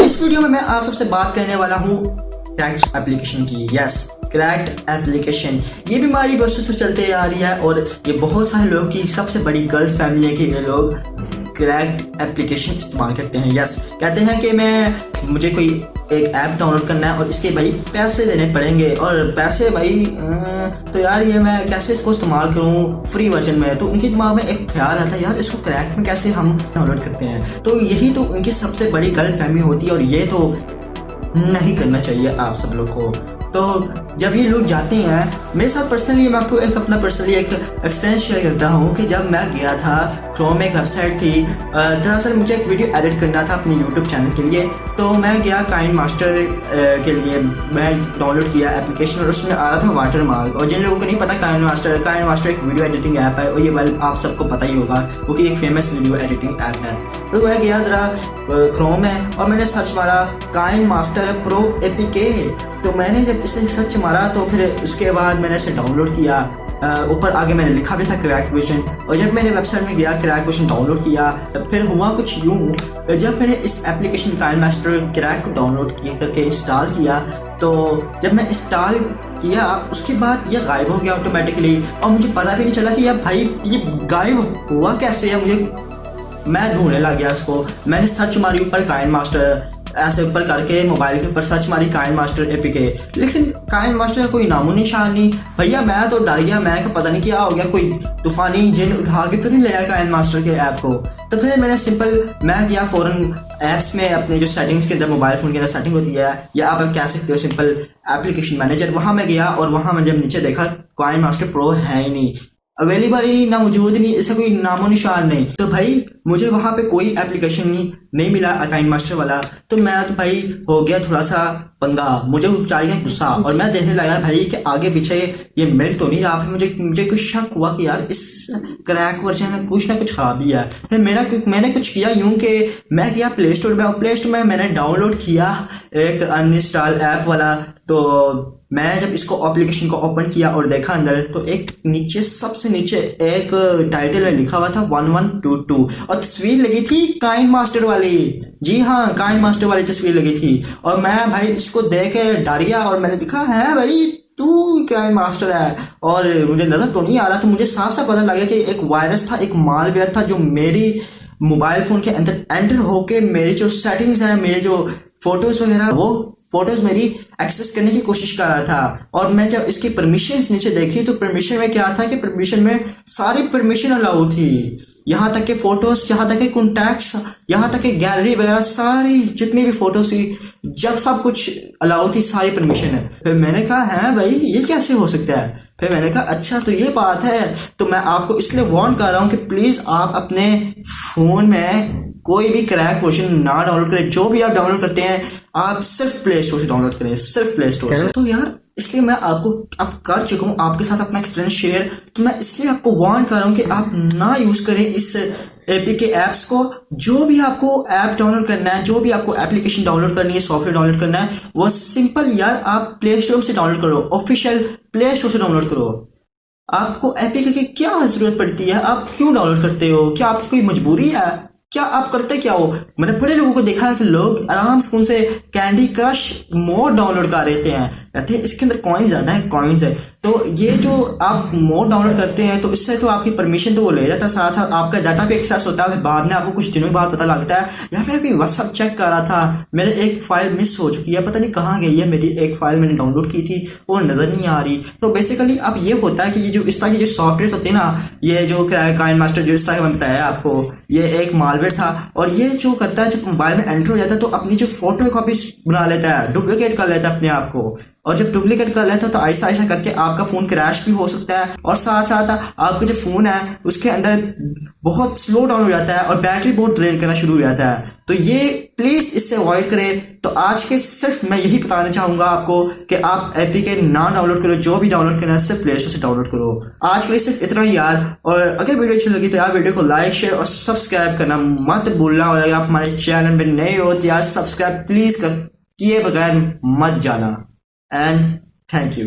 इस वीडियो में मैं आप सबसे बात करने वाला हूँ क्रैक्ड एप्लीकेशन की। यस, क्रैक्ड एप्लीकेशन ये बीमारी बरसों से चलते आ रही है और ये बहुत सारे लोगों की सबसे बड़ी गलत फहमी है कि ये लोग क्रैक्ड एप्लीकेशन इस्तेमाल करते हैं। यस, कहते हैं कि मुझे कोई एक ऐप डाउनलोड करना है और इसके भाई पैसे देने पड़ेंगे और पैसे भाई तो यार ये मैं कैसे इसको इस्तेमाल करूँ फ्री वर्जन में। तो उनके दिमाग में एक ख्याल आता है यार इसको क्रैक में कैसे हम डाउनलोड करते हैं। तो यही तो उनकी सबसे बड़ी गलत फहमी होती है और ये तो नहीं करना चाहिए आप सब लोग को। तो जब ये लोग जाते हैं, मेरे साथ पर्सनली मैं आपको अपना पर्सनली एक एक्सपीरियंस शेयर करता हूँ कि जब मैं गया था क्रोम में एक वेबसाइट थी, दरअसल मुझे एक वीडियो एडिट करना था अपने यूट्यूब चैनल के लिए। तो मैं गया काइन मास्टर के लिए, मैं डाउनलोड किया एप्लीकेशन और उसमें आ रहा था वाटर मार्क। और जिन लोगों को नहीं पता काइन मास्टर एक वीडियो एडिटिंग ऐप है और ये वेल आप सबको पता ही होगा क्योंकि एक फेमस वीडियो एडिटिंग ऐप है। तो मैं गया ज़रा क्रोम में और मैंने सर्च मारा काइन मास्टर प्रो एपीके। तो मैंने जब इसे सर्च मारा तो फिर उसके बाद मैंने इसे डाउनलोड किया। ऊपर आगे मैंने लिखा भी था क्रैक वर्जन। और जब मैंने वेबसाइट में गया क्रैक वर्जन डाउनलोड किया, फिर हुआ कुछ यूँ, जब मैंने इस एप्लीकेशन काइन मास्टर क्रैक को डाउनलोड करके इंस्टॉल किया तो जब मैं इंस्टॉल किया उसके बाद ये गायब हो गया ऑटोमेटिकली और मुझे पता भी नहीं चला कि यार भाई ये गायब हुआ कैसे है। मैं ढूंढने लग गया उसको। मैंने सर्च मारी ऊपर काइन मास्टर, ऐसे ऊपर करके मोबाइल के ऊपर सर्च मारी काइन मास्टर एपीके, लेकिन काइन मास्टर का कोई नामो निशान नहीं। भैया मैं तो डर गया, मैं पता नहीं क्या हो गया, कोई तूफानी जिन उठा के तो नहीं ले आया काइन मास्टर के ऐप को। तो फिर मैं गया फौरन ऐप्स में, अपने जो सेटिंग्स के अंदर मोबाइल फोन के अंदर सेटिंग होती है या आप कह सकते हो सिंपल एप्लीकेशन मैनेजर, वहां मैं गया और वहां मैं जब नीचे देखा काइन मास्टर प्रो है ही नहीं, अवेलेबल ही ना, मौजूद नहीं, इसका कोई नामो निशान नहीं। तो भाई मुझे वहां पे कोई एप्लीकेशन नहीं मिला काइन मास्टर वाला। तो मैं तो भाई हो गया थोड़ा सा पंगा, मुझे उपचार गया गुस्सा और मैं देखने लगा भाई कि आगे पीछे ये मिल तो नहीं रहा। मुझे कुछ शक हुआ कि यार इस क्रैक वर्जन में कुछ ना कुछ खराबी है। फिर मैंने कुछ किया यूं कि मैं गया प्ले स्टोर में मैंने डाउनलोड किया एक अनइंस्टॉल ऐप वाला। तो मैं जब इसको एप्लीकेशन को ओपन किया और देखा अंदर तो एक नीचे सबसे नीचे एक टाइटल में लिखा हुआ था 1122 और तस्वीर लगी थी काइन मास्टर वाली। जी हाँ, काइन मास्टर वाली तस्वीर लगी थी और मैं भाई इसको देख के डर गया और मैंने देखा है भाई तू काइन मास्टर है और मुझे नजर तो नहीं आ रहा। तो मुझे साफ साफ पता लगा कि एक वायरस था, एक मालवेयर था जो मेरी मोबाइल फोन के अंदर एंटर होके मेरी जो सेटिंग्स है, मेरे जो फोटोज वगैरह, वो फोटोज मेरी एक्सेस करने की कोशिश कर रहा था। और मैं जब इसकी परमिशंस नीचे देखी तो परमिशन में क्या था कि परमिशन में सारी परमिशन अलाउ थी, यहाँ तक के फोटोज, यहाँ तक के कॉन्टैक्ट्स, यहाँ तक के गैलरी वगैरह सारी जितनी भी फोटोज थी, जब सब कुछ अलाउ थी, सारी परमिशन है। फिर मैंने कहा है भाई ये कैसे हो सकता है। फिर मैंने कहा अच्छा तो ये बात है। तो मैं आपको इसलिए वार्न कर रहा हूँ कि प्लीज आप अपने फोन में कोई भी क्रैक वर्जन ना डाउनलोड करें। जो भी आप डाउनलोड करते हैं आप सिर्फ प्ले स्टोर से डाउनलोड करें, सिर्फ प्ले स्टोर से। तो यार इसलिए मैं आपको अब कर चुका हूँ आपके साथ अपना एक्सपीरियंस शेयर, तो मैं इसलिए आपको वार्न कर रहा हूँ कि आप ना यूज करें इस एपीके ऐप्स को। जो भी आपको ऐप डाउनलोड करना है, जो भी आपको एप्लीकेशन डाउनलोड करनी है, सॉफ्टवेयर डाउनलोड करना है, वो सिंपल यार आप प्ले स्टोर से डाउनलोड करो, ऑफिशियल प्ले स्टोर से डाउनलोड करो। आपको एपीके की क्या जरूरत पड़ती है, आप क्यों डाउनलोड करते हो, क्या आपकी कोई मजबूरी है, क्या आप करते क्या हो। मैंने बड़े लोगों को देखा है कि लोग आराम से उनसे कैंडी क्रश मोड डाउनलोड कर लेते हैं, कहते हैं इसके अंदर कॉइन्स ज्यादा है, कॉइन्स है। तो ये जो आप मोड डाउनलोड करते हैं तो इससे तो आपकी परमिशन तो वो ले जाता है, साथ साथ आपका डाटा भी एक्सेस होता है। बाद में आपको कुछ दिनों बाद पता लगता है यार मैं कोई व्हाट्सएप चेक कर रहा था, मेरे एक फाइल मिस हो चुकी है, पता नहीं कहाँ गई है मेरी एक फाइल, मैंने डाउनलोड की थी वो नजर नहीं आ रही। तो बेसिकली अब ये होता है कि ये जो इस तरह के जो सॉफ्टवेयर होते हैं ना, ये जो काइन मास्टर जो इस तरह मैंने बताया आपको, ये एक मालवेयर था और ये जो करता है जब मोबाइल में एंटर हो जाता है तो अपनी जो फोटो कॉपी बना लेता है, डुप्लीकेट कर लेता है अपने आप को। और जब डुप्लीकेट कर लेता है तो ऐसा ऐसा करके आपका फोन क्रैश भी हो सकता है और साथ साथ आपका जो फोन है उसके अंदर बहुत स्लो डाउन हो जाता है और बैटरी बहुत ड्रेन करना शुरू हो जाता है। तो ये प्लीज इससे अवॉइड करें। तो आज के सिर्फ मैं यही बताना चाहूंगा आपको कि आप एपीके ना डाउनलोड करो, जो भी डाउनलोड करना है सिर्फ प्ले स्टोर से डाउनलोड करो। आज के लिए सिर्फ इतना ही यार। और अगर वीडियो अच्छी लगी तो यार वीडियो को लाइक शेयर और सब्सक्राइब करना मत भूलना। और अगर आप हमारे चैनल में नए हो तो यार सब्सक्राइब प्लीज किए बगैर मत जाना। And thank you.